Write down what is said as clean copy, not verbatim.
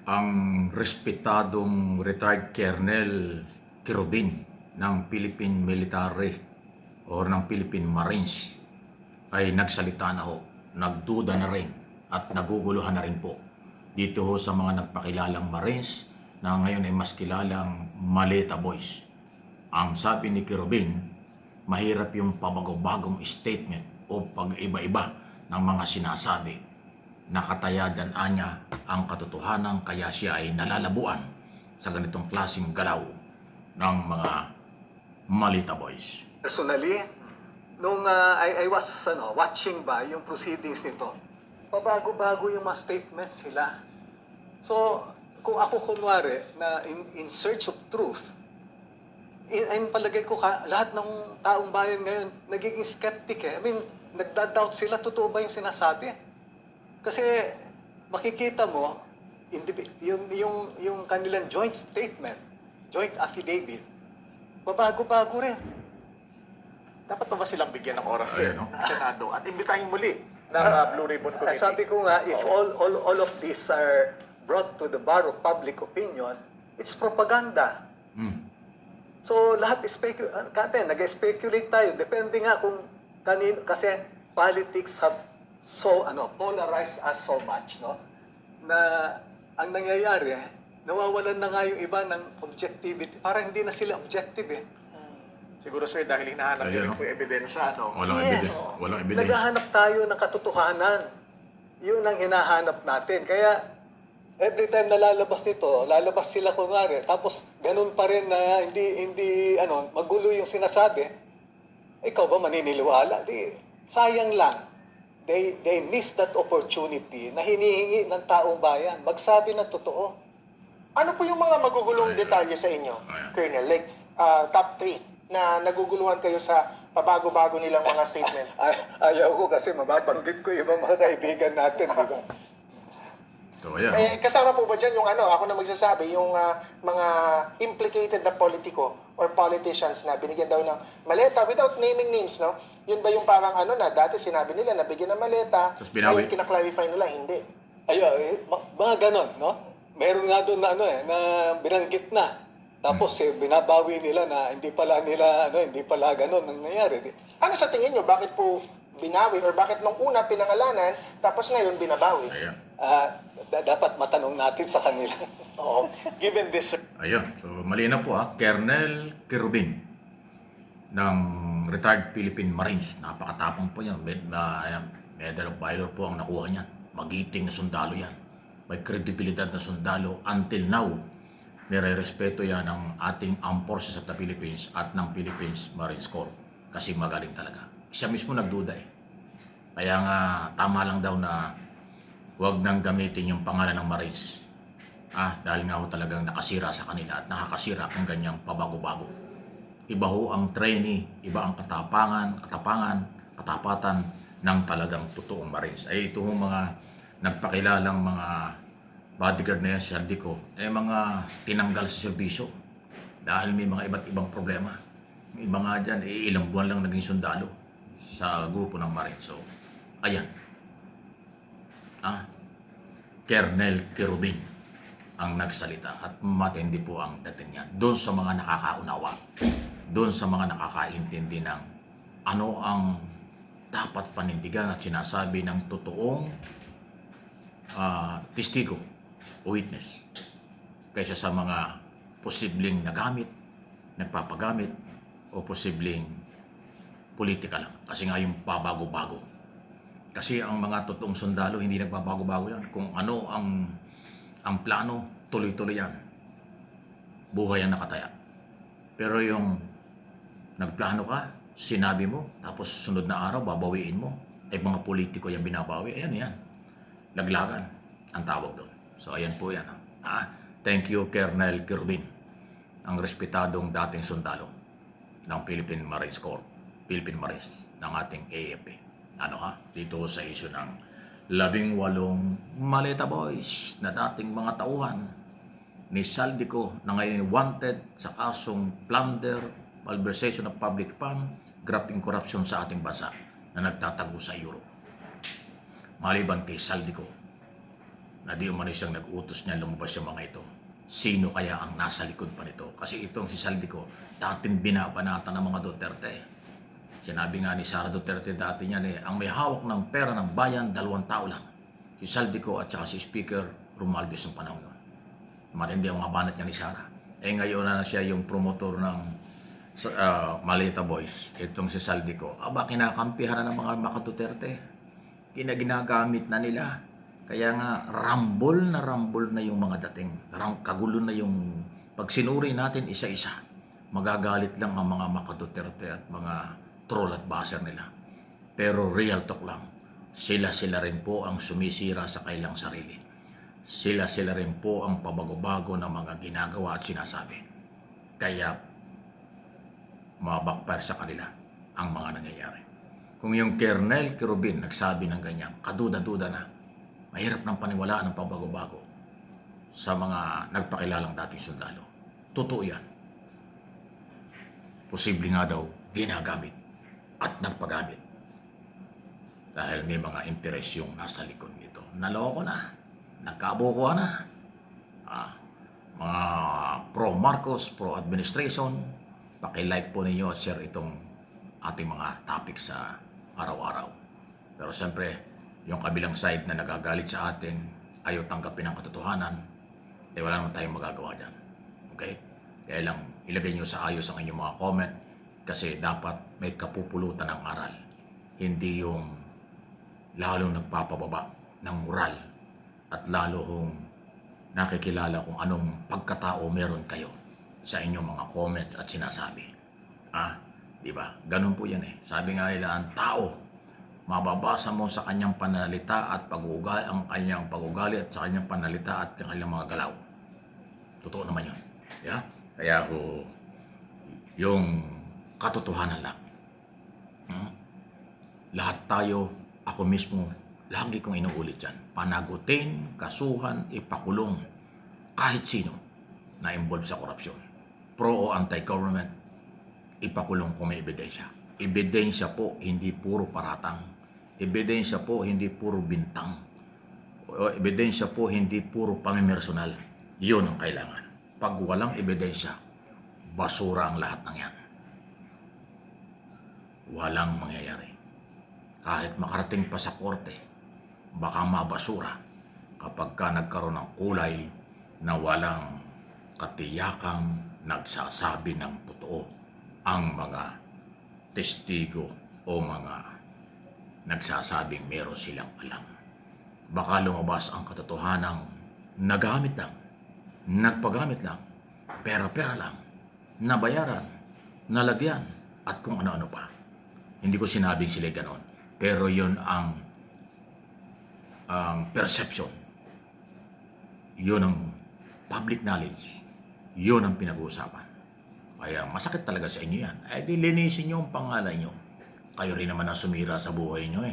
ang respetadong retired Colonel Kirubin ng Philippine Military o ng Philippine Marines ay nagsalita na ho, nagduda na rin at naguguluhan na rin po dito ho sa mga nagpakilalang Marines na ngayon ay mas kilalang Maleta Boys. Ang sabi ni Kirubin, mahirap yung pabago-bagong statement o pag-iba-iba ng mga sinasabi. Nakatayadan niya ang katotohanan kaya siya ay nalalabuan sa ganitong klaseng galaw ng mga Maleta Boys. Personally, nung I was watching ba yung proceedings nito, pabago-bago yung mga statements sila. So, kung ako kunwari na in search of truth, in palagay ko lahat ng taong bayan ngayon nagiging skeptic eh. I mean, nagda-doubt sila, totoo ba yung sinasabi? Kasi makikita mo, yung kanilang joint statement, joint affidavit, babago-bago rin. Dapat pa ba silang bigyan ng oras Ayun, no? ng Senado at imbitahin muli ng Blue Ribbon Committee? Sabi ko nga, if all of these are brought to the bar of public opinion, it's propaganda. So lahat nag-speculate tayo. Depende nga kung kanino, kasi politics have polarized us so much, no? Na ang nangyayari, nawawalan na nga yung iba ng objectivity. Parang hindi na sila objective eh. Siguro sir, dahil hinahanap Ayun, nyo no? po yung ebidensya, no? Walang Yes. evidence. Walang evidence. Naghahanap tayo ng katotohanan. Yun ang hinahanap natin. Kaya, every time na lalabas sila kunwari, tapos ganun pa rin na hindi magulo yung sinasabi, ikaw ba maniniwala? Sayang lang. They missed that opportunity na hinihingi ng taong bayan. Magsabi ng totoo. Ano po yung mga magugulong Ayun. detalye sa inyo, Ayun. Colonel? Like, top 3 na naguguluhan kayo sa pabago-bago nilang mga statement. Ayaw ko kasi mababanggit ko yung mga kaibigan natin, di ba? So, ayan. Kasama po ba dyan yung ako na magsasabi, yung mga implicated na politiko or politicians na binigyan daw ng maleta without naming names, no? Yun ba yung parang na dati sinabi nila na bigyan ng maleta, Tapos binawi. ngayon kinaklarify nila, hindi. Mga ganon, no? Meron nga doon na na binanggit na. Tapos binabawi nila na hindi pala ganon ang nangyayari. Ano sa tingin nyo, bakit po binawi or bakit nung una pinangalanan tapos ngayon binabawi? Ayan. Dapat matanong natin sa kanila. Oo. Given this, Ayun. So, mali na po Colonel Kirubin ng retired Philippine Marines. Napakatapang po yan. Medal of Valor po ang nakuha niyan. Magiting na sundalo yan. May kredibilidad na sundalo. Until now, nire-respeto yan ng ating Armed Forces of the Philippines at ng Philippines Marines Corps. Kasi magaling talaga. Siya mismo nagduda eh. Kaya nga, tama lang daw na huwag nang gamitin yung pangalan ng Marines. Dahil nga ho talagang nakasira sa kanila at nakakasira ang ganyang pabago-bago. Iba ho ang trainee, iba ang katapatan ng talagang totoong Marines. Ay ito ho mga nagpakilalang mga bodyguard na yan, Saldico, mga tinanggal sa serbisyo dahil may mga iba't ibang problema. May iba nga dyan, ilang buwan lang naging sundalo sa grupo ng Marines. So, ayan. Colonel Kirubin ang nagsalita at matindi po ang dating niya doon sa mga nakakaunawa, doon sa mga nakakaintindi ng ano ang dapat panindigan at sinasabi ng totoong testigo o witness kaysa sa mga posibleng nagpapagamit o posibleng politika lang. Kasi nga yung pabago-bago. Kasi ang mga totoong sundalo hindi nagbabago-bago yan. Kung ano ang plano, tuloy-tuloy yan. Buhay ang nakataya. Pero yung nagplano ka, sinabi mo, tapos sunod na araw, babawiin mo. Mga politiko yung binabawi. Ayan yan. Laglagan ang tawag doon. So ayan po yan. Thank you, Colonel Kirubin, ang respetadong dating sundalo ng Philippine Marines Corps, Philippine Marines ng ating AFP. Dito sa issue ng 18 Maleta Boys na dating mga tauhan ni Saldico na ngayon wanted sa kasong plunder, malversation of public fund, grabbing corruption sa ating bansa na nagtatago sa Europe. Maliban kay Saldico, na di umano siyang nag-utos niya lumabas yung mga ito. Sino kaya ang nasa likod pa nito? Kasi itong si Saldico, dating binabanata ng mga Duterte. Sinabi nga ni Sara Duterte dati niyan ang may hawak ng pera ng bayan, 2 tao lang. Si Saldico at saka si Speaker Romualdez ng panahon yun. Matindi ang mga banat niya ni Sara. Ngayon na siya yung promotor ng Maleta Boys. Itong si Saldico. Kinakampihan na ng mga Duterte. Ginagamit na nila. Kaya nga, rambol na yung mga dating. Kagulo na yung pag sinuri natin isa-isa. Magagalit lang ang mga Duterte at mga troll at baser nila. Pero real talk lang. Sila rin po ang sumisira sa kailang sarili. Sila rin po ang pabago-bago ng mga ginagawa at sinasabi. Kaya, mabakpar sa kanila ang mga nangyayari. Kung yung Colonel Quirubin nagsabi ng ganyan, kaduda-duda na, mahirap ng paniwalaan ng pabago-bago sa mga nagpakilalang dating sundalo. Totoo yan. Posible nga daw ginagamit at nagpagamit. Dahil may mga interes yung nasa likod nito. Naloko na. Nagkabukuha na. Mga pro-Marcos, pro-administration, paki-like po ninyo at share itong ating mga topic sa araw-araw. Pero siyempre, yung kabilang side na nagagalit sa atin, ayaw tanggapin ang katotohanan, wala naman tayong magagawa dyan. Okay? Kaya lang, ilagay nyo sa ayos ang inyong mga comment kasi dapat may kapupulutan ng aral. Hindi yung lalong nagpapababa ng moral at lalo hong nakikilala kung anong pagkatao meron kayo sa inyong mga comments at sinasabi. Di ba? Ganun po yan Sabi nga nila, ang tao, mababasa mo sa kanyang pananalita at pag-uugali, ang kanyang pag-ugali at sa kanyang pananalita at kanyang mga galaw. Totoo naman yun. Yeah? Kaya yung katotohanan lang. Lahat tayo, ako mismo, lagi kong inuulit yan. Panagutin, kasuhan, ipakulong kahit sino na involved sa korupsyon. Pro o anti-government, ipakulong kung may ebidensya. Ebidensya po, hindi puro paratang. Ebidensya po, hindi puro bintang. Ebidensya po, hindi puro pamimersonal. Yun ang kailangan. Pag walang ebidensya, basura ang lahat ng yan. Walang mangyayari. Kahit makarating pa sa korte, baka mabasura kapag ka nagkaroon ng kulay na walang katiyakang nagsasabi ng totoo ang mga testigo o mga nagsasabing meron silang alam. Baka lumabas ang katotohanang nagamit lang, nagpagamit lang, pera-pera lang, nabayaran, nalagyan, at kung ano-ano pa. Hindi ko sinabing sila ganon. Pero yun ang perception. Yun ang public knowledge. Yun ang pinag-uusapan. Kaya masakit talaga sa inyo yan. Di linisin nyo ang pangalan nyo. Kayo rin naman ang sumira sa buhay nyo